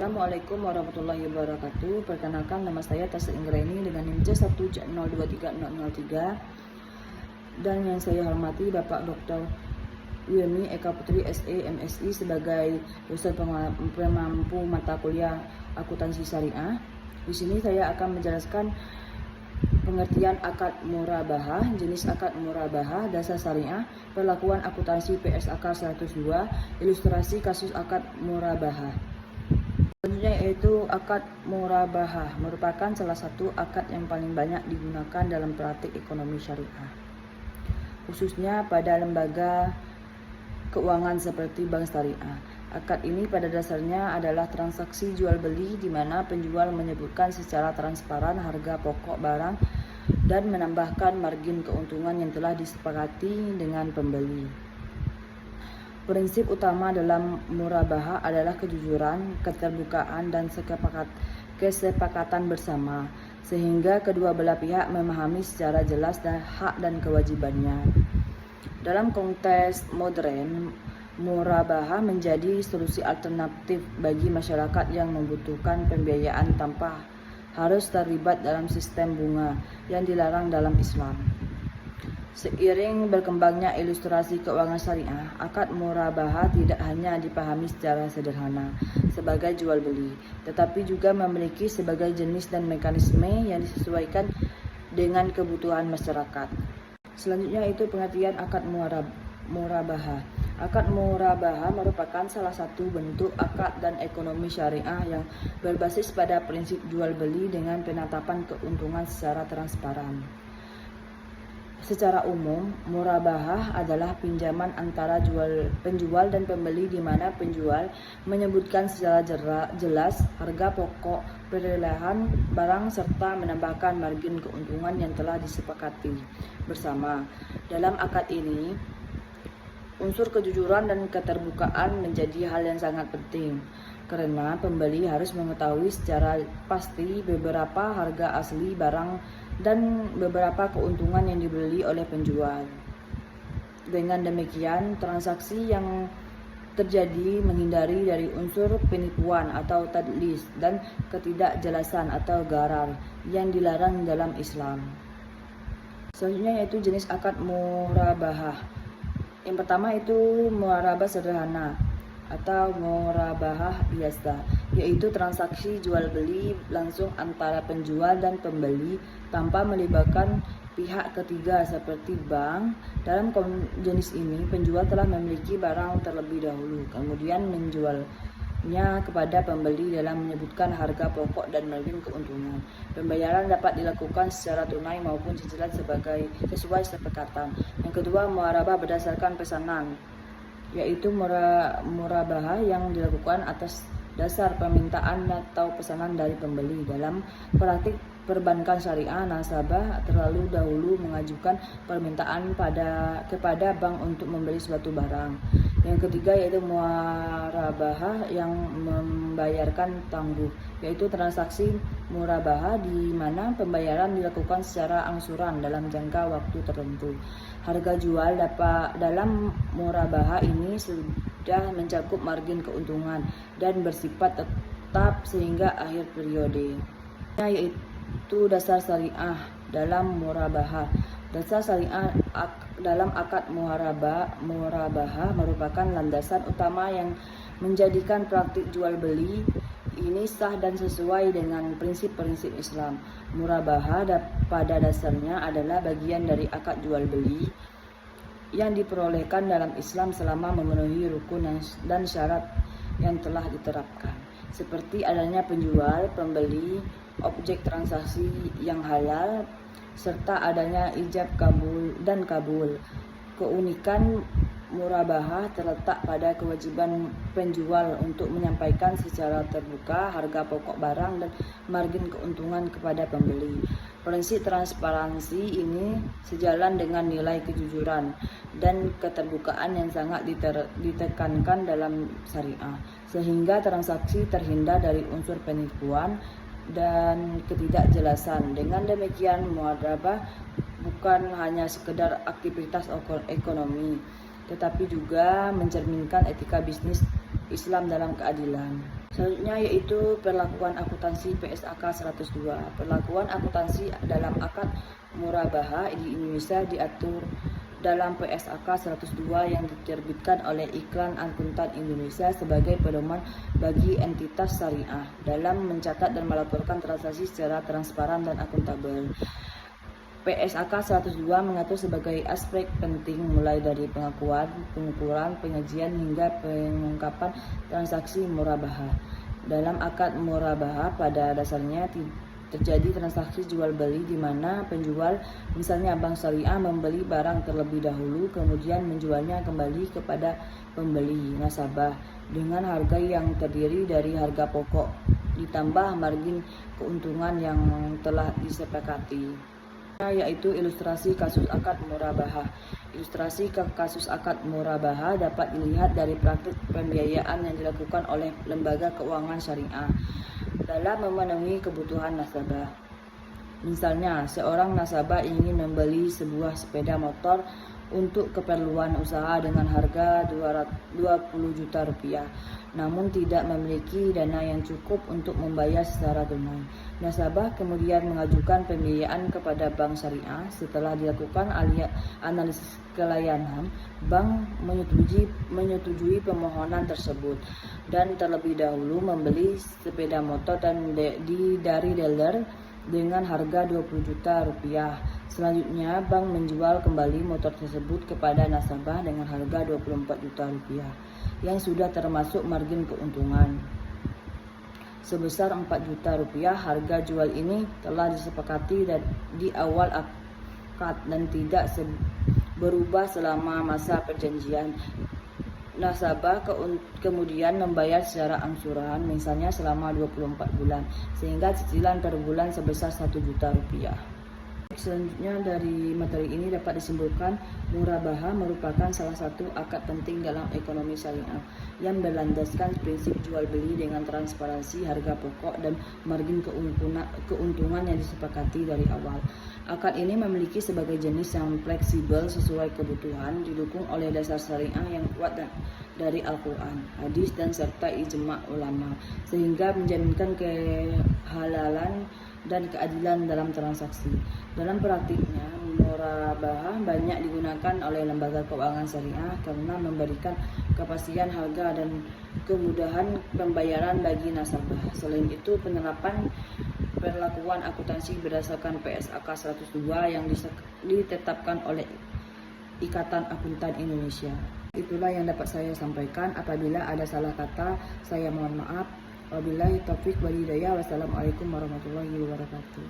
Assalamualaikum warahmatullahi wabarakatuh. Perkenalkan, nama saya Tasya Inggraini dengan NIM C1023003, dan yang saya hormati Bapak Dr. Wilmi Eka Putri SE MSI sebagai dosen pemampu mata kuliah akuntansi syariah. Di sini saya akan menjelaskan pengertian akad murabahah, jenis akad murabahah, dasar syariah, perlakuan akuntansi PSAK 102, ilustrasi kasus akad murabahah. Selanjutnya yaitu akad murabahah merupakan salah satu akad yang paling banyak digunakan dalam praktik ekonomi syariah, khususnya pada lembaga keuangan seperti bank syariah. Akad ini pada dasarnya adalah transaksi jual beli di mana penjual menyebutkan secara transparan harga pokok barang dan menambahkan margin keuntungan yang telah disepakati dengan pembeli. Prinsip utama dalam murabahah adalah kejujuran, keterbukaan, dan kesepakatan bersama, sehingga kedua belah pihak memahami secara jelas hak dan kewajibannya. Dalam konteks modern, murabahah menjadi solusi alternatif bagi masyarakat yang membutuhkan pembiayaan tanpa harus terlibat dalam sistem bunga yang dilarang dalam Islam. Seiring berkembangnya ilustrasi keuangan syariah, akad murabahah tidak hanya dipahami secara sederhana sebagai jual beli, tetapi juga memiliki sebagai jenis dan mekanisme yang disesuaikan dengan kebutuhan masyarakat. Selanjutnya itu pengertian akad murabahah. Akad murabahah merupakan salah satu bentuk akad dan ekonomi syariah yang berbasis pada prinsip jual beli dengan penetapan keuntungan secara transparan. Secara umum, murabahah adalah pinjaman antara penjual dan pembeli di mana penjual menyebutkan secara jelas harga pokok perolehan barang serta menambahkan margin keuntungan yang telah disepakati bersama. Dalam akad ini, unsur kejujuran dan keterbukaan menjadi hal yang sangat penting karena pembeli harus mengetahui secara pasti beberapa harga asli barang dan beberapa keuntungan yang dibeli oleh penjual. Dengan demikian, transaksi yang terjadi menghindari dari unsur penipuan atau tadlis dan ketidakjelasan atau gharar yang dilarang dalam Islam. Selanjutnya yaitu jenis akad murabahah. Yang pertama itu murabahah sederhana atau murabahah biasa, yaitu transaksi jual beli langsung antara penjual dan pembeli tanpa melibatkan pihak ketiga seperti bank. Dalam jenis ini, penjual telah memiliki barang terlebih dahulu, kemudian menjualnya kepada pembeli dalam menyebutkan harga pokok dan margin keuntungan. Pembayaran dapat dilakukan secara tunai maupun cicilan sesuai kesepakatan. Yang kedua, murabahah berdasarkan pesanan, yaitu murabahah yang dilakukan atas dasar permintaan atau pesanan dari pembeli. Dalam praktik perbankan syariah, nasabah terlalu dahulu mengajukan permintaan kepada bank untuk membeli suatu barang. Yang ketiga yaitu murabahah yang membayarkan tangguh, yaitu transaksi murabahah di mana pembayaran dilakukan secara angsuran dalam jangka waktu tertentu. Harga jual dalam murabahah ini sudah mencakup margin keuntungan dan bersifat tetap sehingga akhir periode. Yaitu dasar syariah dalam murabahah. Dasar syariah dalam akad murabahah merupakan landasan utama yang menjadikan praktik jual beli ini sah dan sesuai dengan prinsip-prinsip Islam. Murabahah pada dasarnya adalah bagian dari akad jual beli yang diperolehkan dalam Islam selama memenuhi rukun dan syarat yang telah diterapkan, seperti adanya penjual, pembeli, objek transaksi yang halal, serta adanya ijab kabul. Keunikan murabahah terletak pada kewajiban penjual untuk menyampaikan secara terbuka harga pokok barang dan margin keuntungan kepada pembeli. Prinsip transparansi ini sejalan dengan nilai kejujuran dan keterbukaan yang sangat ditekankan dalam syariah, sehingga transaksi terhindar dari unsur penipuan dan ketidakjelasan. Dengan demikian, murabahah bukan hanya sekedar aktivitas ekonomi, tetapi juga mencerminkan etika bisnis Islam dalam keadilan. Selanjutnya yaitu perlakuan akuntansi PSAK 102. Perlakuan akuntansi dalam akad murabaha di Indonesia diatur dalam PSAK 102 yang diterbitkan oleh Ikatan Akuntan Indonesia sebagai pedoman bagi entitas syariah dalam mencatat dan melaporkan transaksi secara transparan dan akuntabel. PSAK 102 mengatur sebagai aspek penting mulai dari pengakuan, pengukuran, penyajian hingga pengungkapan transaksi murabaha. Dalam akad murabaha pada dasarnya terjadi transaksi jual beli di mana penjual, misalnya bank syariah, membeli barang terlebih dahulu kemudian menjualnya kembali kepada pembeli nasabah dengan harga yang terdiri dari harga pokok ditambah margin keuntungan yang telah disepakati, yaitu ilustrasi kasus akad murabaha. Ilustrasi kasus akad murabaha dapat dilihat dari praktik pembiayaan yang dilakukan oleh lembaga keuangan syariah dalam memenuhi kebutuhan nasabah. Misalnya, seorang nasabah ingin membeli sebuah sepeda motor untuk keperluan usaha dengan harga 20 juta rupiah, namun tidak memiliki dana yang cukup untuk membayar secara tunai. Nasabah kemudian mengajukan pembiayaan kepada bank syariah. Setelah dilakukan analisis kelayanan, bank menyetujui permohonan tersebut dan terlebih dahulu membeli sepeda motor dari dealer dengan harga 20 juta rupiah. Selanjutnya, bank menjual kembali motor tersebut kepada nasabah dengan harga 24 juta rupiah yang sudah termasuk margin keuntungan sebesar 4 juta rupiah. Harga jual ini telah disepakati di awal akad dan tidak berubah selama masa perjanjian. Nasabah kemudian membayar secara angsuran, misalnya selama 24 bulan, sehingga cicilan per bulan sebesar 1 juta rupiah. Selanjutnya dari materi ini dapat disimpulkan murabaha merupakan salah satu akad penting dalam ekonomi syariah yang berlandaskan prinsip jual beli dengan transparansi harga pokok dan margin keuntungan yang disepakati dari awal. Akad ini memiliki sebagai jenis yang fleksibel sesuai kebutuhan, didukung oleh dasar syariah yang kuat dari Al-Quran, hadis dan serta ijma' ulama, sehingga menjaminkan kehalalan dan keadilan dalam transaksi. Dalam praktiknya, murabaha banyak digunakan oleh lembaga keuangan syariah karena memberikan kepastian harga dan kemudahan pembayaran bagi nasabah. Selain itu, penerapan perlakuan akuntansi berdasarkan PSAK 102 yang ditetapkan oleh Ikatan Akuntan Indonesia. Itulah yang dapat saya sampaikan. Apabila ada salah kata, saya mohon maaf. Wabillahi taufiq wal hidayah. Wassalamualaikum warahmatullahi wabarakatuh.